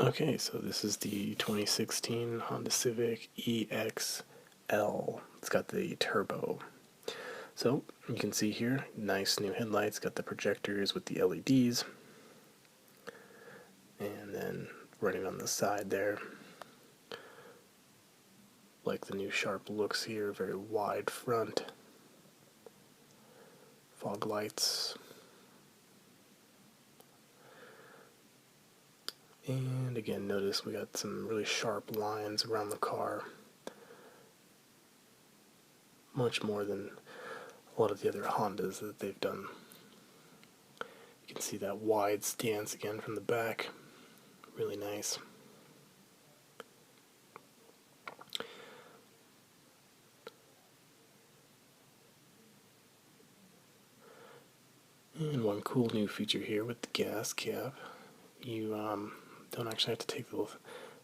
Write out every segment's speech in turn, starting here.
Okay, so this is the 2016 Honda Civic EXL. It's got the turbo. So you can see here, nice new headlights, got the projectors with the LEDs. And then running on the side there, like the new sharp looks here, very wide front. Fog lights. And again, notice we got some really sharp lines around the car. Much more than a lot of the other Hondas that they've done. You can see that wide stance again from the back. Really nice. And one cool new feature here with the gas cap. You don't actually have to take the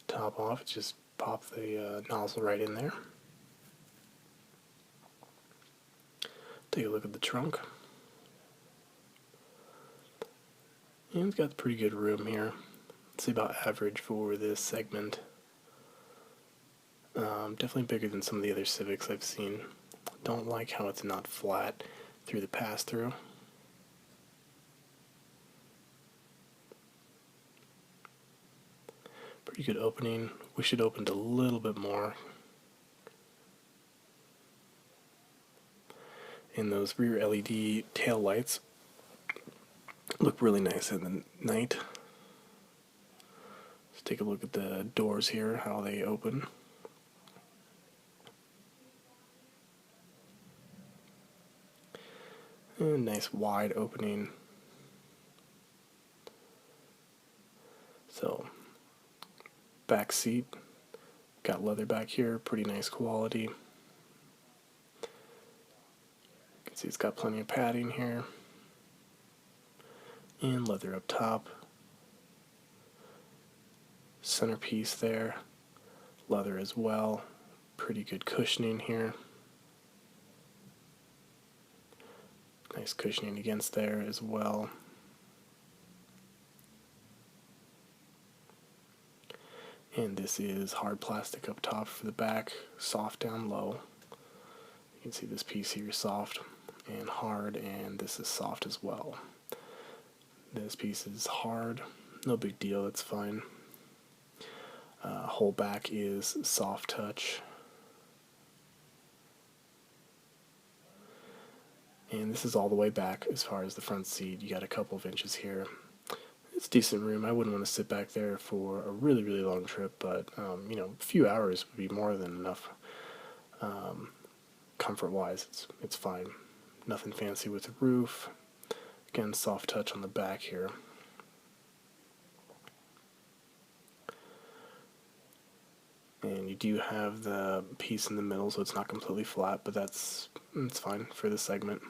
top off, just pop the nozzle right in there. Take a look at the trunk. And it's got pretty good room here. It's about average for this segment. Definitely bigger than some of the other Civics I've seen. Don't like how it's not flat through the pass-through. Pretty good opening. Wish it opened a little bit more. And those rear LED tail lights look really nice in the night. Let's take a look at the doors here, how they open. And nice wide opening. So, back seat, got leather back here, pretty nice quality. You can see it's got plenty of padding here. And leather up top. Centerpiece there, leather as well. Pretty good cushioning here. Nice cushioning against there as well. And this is hard plastic up top for the back, soft down low. You can see this piece here is soft and hard, and this is soft as well. This piece is hard, no big deal, it's fine. Whole back is soft touch. And this is all the way back as far as the front seat. You got a couple of inches here. It's decent room. I wouldn't want to sit back there for a really, really long trip, but you know, a few hours would be more than enough. Comfort-wise, it's fine. Nothing fancy with the roof. Again, soft touch on the back here. And you do have the piece in the middle, so it's not completely flat, but it's fine for this segment.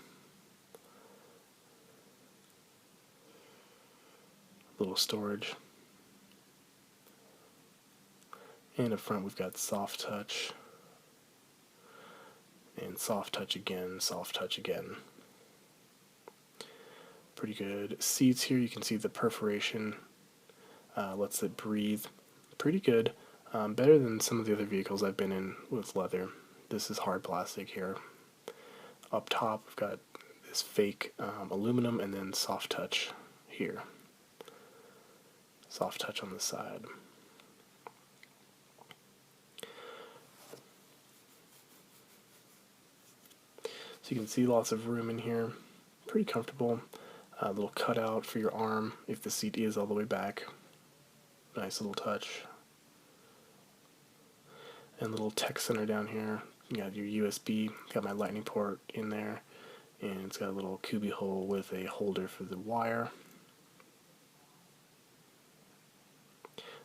Little storage. And up front we've got soft touch. And soft touch again, soft touch again. Pretty good seats here. You can see the perforation lets it breathe. Pretty good. Better than some of the other vehicles I've been in with leather. This is hard plastic here. Up top we've got this fake aluminum, and then soft touch here. Soft touch on the side. So you can see lots of room in here. Pretty comfortable. A little cutout for your arm if the seat is all the way back. Nice little touch. And a little tech center down here. You got your USB, got my lightning port in there, and it's got a little cubby hole with a holder for the wire.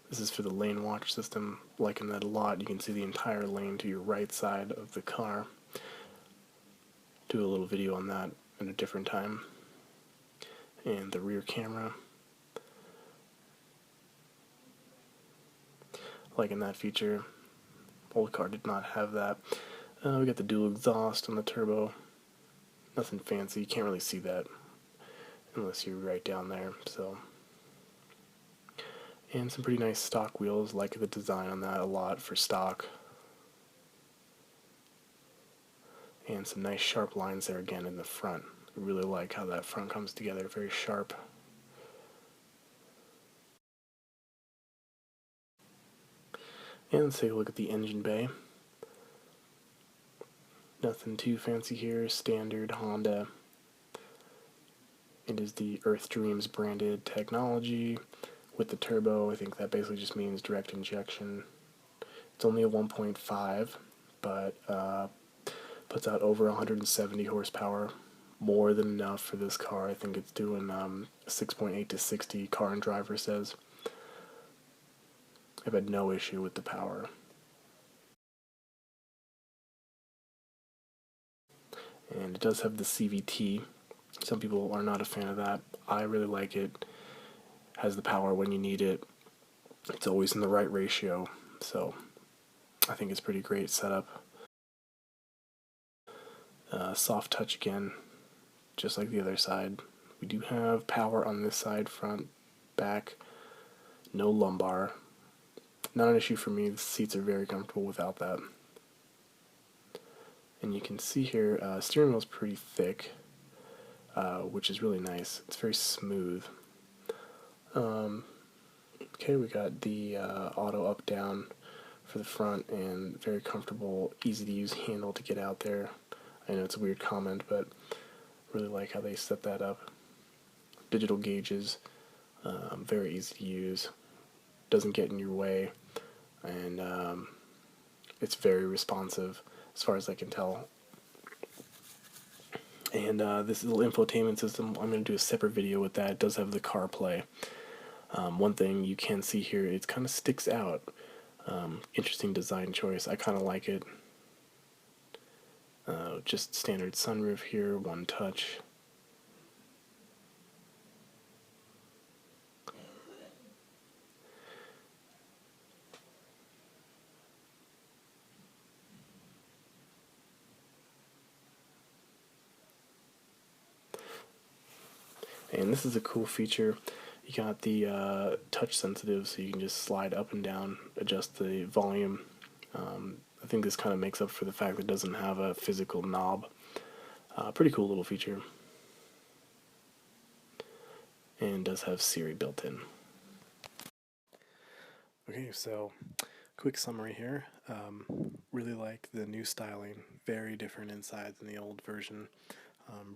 This is for the lane watch system. Liking that a lot. You can see the entire lane to your right side of the car. Do a little video on that at a different time. And the rear camera. Liking that feature. Old car did not have that. We got the dual exhaust on the turbo. Nothing fancy. You can't really see that unless you're right down there. So, And some pretty nice stock wheels, like the design on that a lot for stock. And some nice sharp lines there again in the front. I really like how that front comes together, very sharp. And let's take a look at the engine bay. Nothing too fancy here, standard Honda. It is the Earth Dreams branded technology with the turbo. I think that basically just means direct injection. It's only a 1.5, but puts out over 170 horsepower, more than enough for this car. I think it's doing 6.8 to 60, Car and Driver says. I've had no issue with the power. And it does have the CVT. Some people are not a fan of that. I really like it. Has the power when you need it. It's always in the right ratio, so I think it's pretty great setup. Soft touch again, just like the other side. We do have power on this side, front, back, no lumbar. Not an issue for me. The seats are very comfortable without that. And you can see here, steering wheel's pretty thick, which is really nice. It's very smooth. Okay, we got the auto up down for the front, and very comfortable, easy to use handle to get out there. I know it's a weird comment, but really like how they set that up. Digital gauges, very easy to use, doesn't get in your way, and it's very responsive as far as I can tell. And this little infotainment system, I'm going to do a separate video with that. It does have the CarPlay. One thing you can see here, it kind of sticks out. Interesting design choice. I kind of like it. Just standard sunroof here, one touch. And this is a cool feature. You got the touch sensitive, so you can just slide up and down, adjust the volume. I think this kind of makes up for the fact that it doesn't have a physical knob. Pretty cool little feature. And does have Siri built in. Okay, so quick summary here. Really like the new styling. Very different inside than the old version.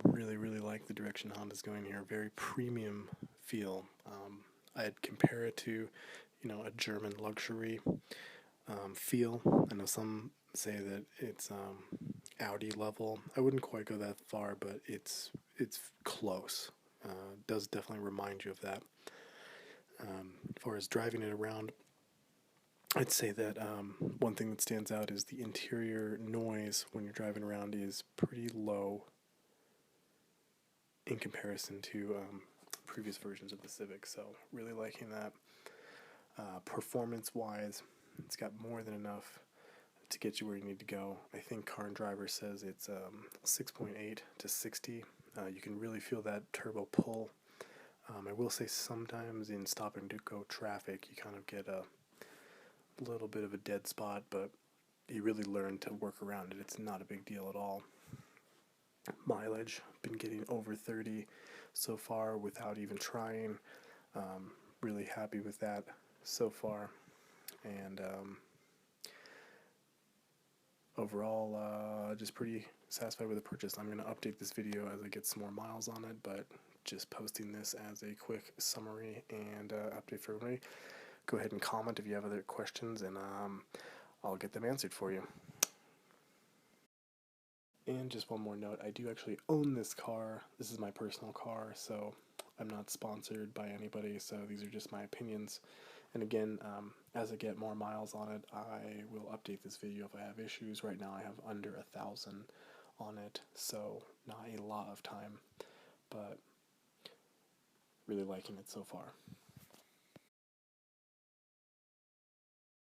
Really like the direction Honda's going here. Very premium feel. I'd compare it to, a German luxury feel. I know some say that it's Audi level. I wouldn't quite go that far, but it's close. Does definitely remind you of that. As far as driving it around, I'd say that one thing that stands out is the interior noise when you're driving around is pretty low in comparison to previous versions of the Civic, so really liking that. Performance-wise, it's got more than enough to get you where you need to go. I think Car and Driver says it's 6.8 to 60. You can really feel that turbo pull. I will say sometimes in stop and go traffic, you kind of get a little bit of a dead spot, but you really learn to work around it. It's not a big deal at all. Mileage, been getting over 30 so far without even trying. Really happy with that so far. And overall, just pretty satisfied with the purchase. I'm going to update this video as I get some more miles on it, but just posting this as a quick summary and update for everybody. Go ahead and comment if you have other questions, and I'll get them answered for you. And just one more note, I do actually own this car. This is my personal car, so I'm not sponsored by anybody, so these are just my opinions. And again, as I get more miles on it, I will update this video if I have issues. Right now I have under 1,000 on it, so not a lot of time, but really liking it so far.